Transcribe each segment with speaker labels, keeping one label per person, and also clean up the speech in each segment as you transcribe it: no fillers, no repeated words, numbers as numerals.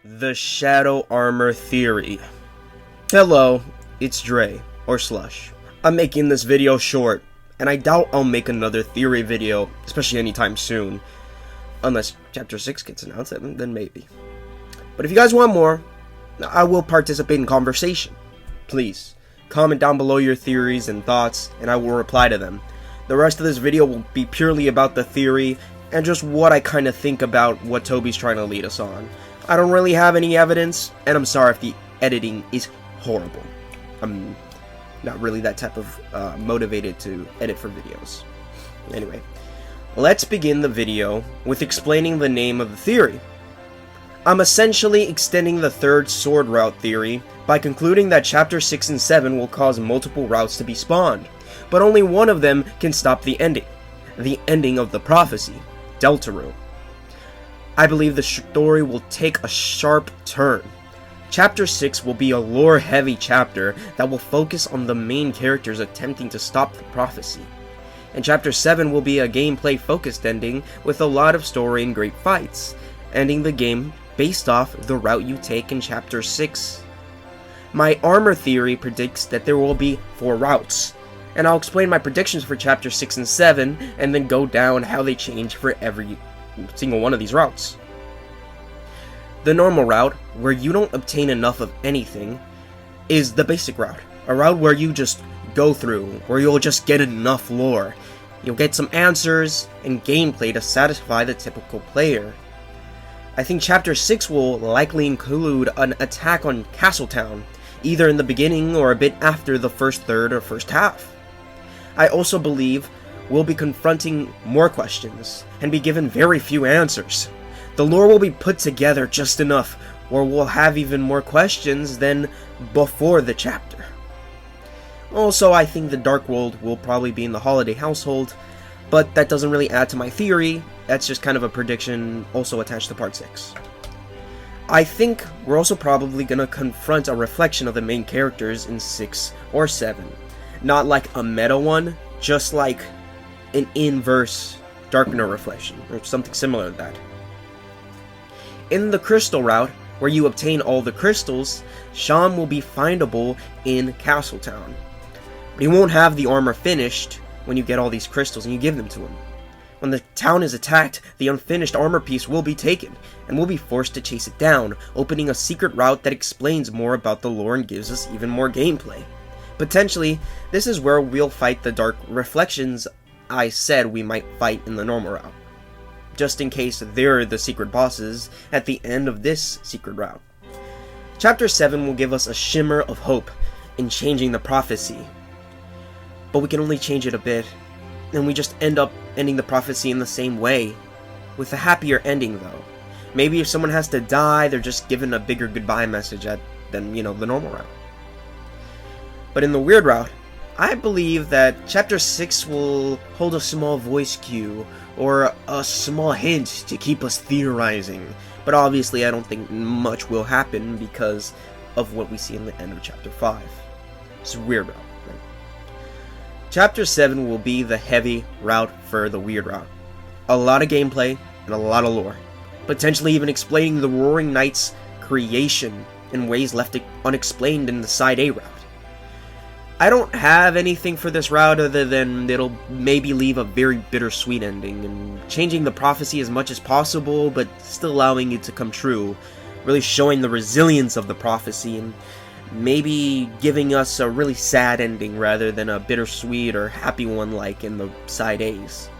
Speaker 1: The Shadow Armor Theory. Hello, it's Dre, or Slush. I'm making this video short, and I doubt I'll make another theory video, especially anytime soon. Unless Chapter 6 gets announced, then maybe. But if you guys want more, I will participate in conversation. Please, comment down below your theories and thoughts, and I will reply to them. The rest of this video will be purely about the theory, and just what I kind of think about what Toby's trying to lead us on. I don't really have any evidence, and I'm sorry if the editing is horrible. I'm not really that type of motivated to edit for videos. Anyway, let's begin the video with explaining the name of the theory. I'm essentially extending the third sword route theory by concluding that Chapter 6 and 7 will cause multiple routes to be spawned, but only one of them can stop the ending of the prophecy, Deltarune. I believe the story will take a sharp turn. Chapter 6 will be a lore-heavy chapter that will focus on the main characters attempting to stop the prophecy. And Chapter 7 will be a gameplay-focused ending with a lot of story and great fights, ending the game based off the route you take in Chapter 6. My armor theory predicts that there will be 4 routes, and I'll explain my predictions for Chapter 6 and 7, and then go down how they change for every single one of these routes. The normal route, where you don't obtain enough of anything, is the basic route. A route where you just go through, where you'll just get enough lore. You'll get some answers and gameplay to satisfy the typical player. I think Chapter 6 will likely include an attack on Castletown, either in the beginning or a bit after the first third or first half. I also believe we'll be confronting more questions, and be given very few answers. The lore will be put together just enough, where we'll have even more questions than before the chapter. Also, I think the Dark World will probably be in the Holiday household, but that doesn't really add to my theory. That's just kind of a prediction also attached to Part 6. I think we're also probably going to confront a reflection of the main characters in 6 or 7. Not like a meta one, just like an inverse Darkener reflection, or something similar to that. In the crystal route, where you obtain all the crystals, Sean will be findable in Castletown. But he won't have the armor finished when you get all these crystals and you give them to him. When the town is attacked, the unfinished armor piece will be taken, and we'll be forced to chase it down, opening a secret route that explains more about the lore and gives us even more gameplay. Potentially, this is where we'll fight the dark reflections I said we might fight in the normal route, just in case they're the secret bosses at the end of this secret route. Chapter 7 will give us a shimmer of hope in changing the prophecy, but we can only change it a bit, and we just end up ending the prophecy in the same way, with a happier ending though. Maybe if someone has to die, they're just given a bigger goodbye message than, the normal route. But in the weird route, I believe that Chapter 6 will hold a small voice cue, or a small hint to keep us theorizing, but obviously I don't think much will happen because of what we see in the end of Chapter 5. It's a weird route, right? Chapter 7 will be the heavy route for the weird route. A lot of gameplay and a lot of lore, potentially even explaining the Roaring Knight's creation in ways left unexplained in the Side A route. I don't have anything for this route other than it'll maybe leave a very bittersweet ending, and changing the prophecy as much as possible, but still allowing it to come true, really showing the resilience of the prophecy, and maybe giving us a really sad ending rather than a bittersweet or happy one like in the Side A's.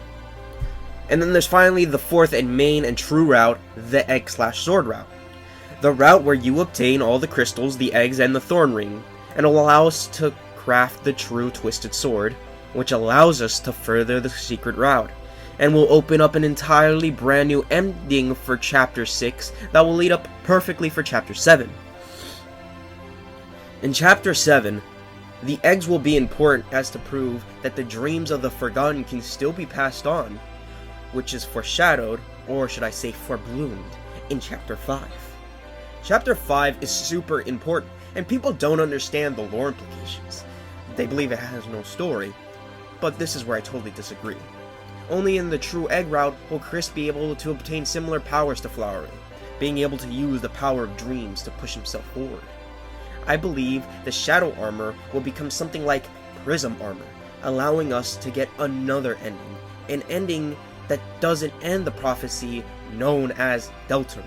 Speaker 1: And then there's finally the fourth and main and true route, the egg/sword route. The route where you obtain all the crystals, the eggs, and the thorn ring, and will allow us to craft the true twisted sword, which allows us to further the secret route, and will open up an entirely brand new ending for Chapter 6 that will lead up perfectly for Chapter 7. In Chapter 7, the eggs will be important as to prove that the dreams of the Forgotten can still be passed on, which is foreshadowed, or should I say forebloomed, in Chapter 5. Chapter 5 is super important, and people don't understand the lore implications. They believe it has no story, but this is where I totally disagree. Only in the true egg route will Chris be able to obtain similar powers to Flowery. being able to use the power of dreams to push himself forward. I believe the shadow armor will become something like prism armor, allowing us to get another ending, an ending that doesn't end the prophecy known as Deltarune.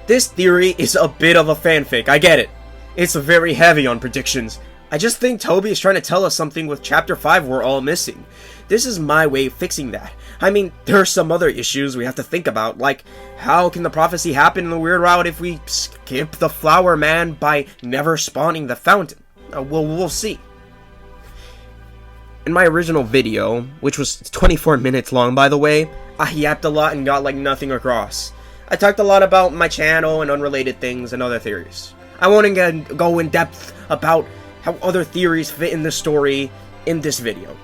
Speaker 1: This theory is a bit of a fanfic, I get it. It's very heavy on predictions. I just think Toby is trying to tell us something with Chapter 5 we're all missing. This is my way of fixing that. I mean, there are some other issues we have to think about, like, how can the prophecy happen in the weird route if we skip the flower man by never spawning the fountain? We'll see. In my original video, which was 24 minutes long by the way, I yapped a lot and got like nothing across. I talked a lot about my channel and unrelated things and other theories. I won't go in depth about how other theories fit in the story in this video.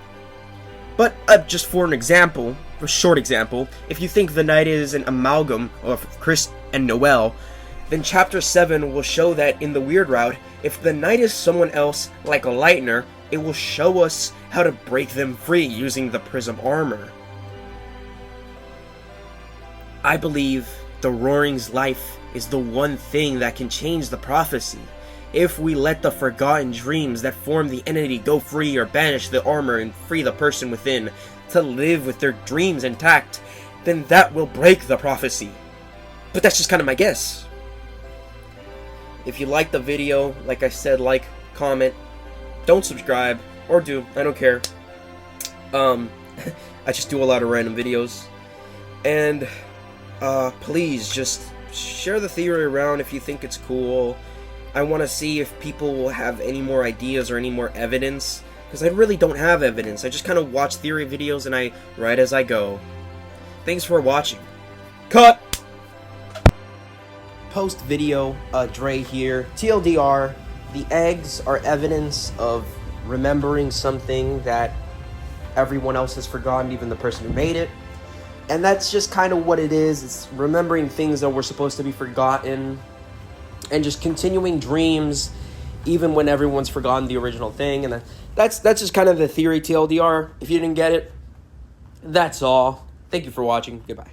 Speaker 1: But just for an example, a short example, if you think the night is an amalgam of Chris and Noel, then Chapter 7 will show that in the weird route, if the night is someone else like a Lightner, it will show us how to break them free using the prism armor. I believe the Roaring's life is the one thing that can change the prophecy. If we let the forgotten dreams that form the entity go free or banish the armor and free the person within to live with their dreams intact, then that will break the prophecy. But that's just kind of my guess. If you like the video, like I said, like, comment, don't subscribe, or do, I don't care. I just do a lot of random videos. And, please, just share the theory around if you think it's cool. I want to see if people will have any more ideas or any more evidence, because I really don't have evidence. I just kind of watch theory videos and I write as I go. Thanks for watching. Cut! Post video, Dre here. TLDR, the eggs are evidence of remembering something that everyone else has forgotten, even the person who made it. And that's just kind of what it is. It's remembering things that were supposed to be forgotten. And just continuing dreams, even when everyone's forgotten the original thing. And that's just kind of the theory, TLDR. If you didn't get it, that's all. Thank you for watching. Goodbye.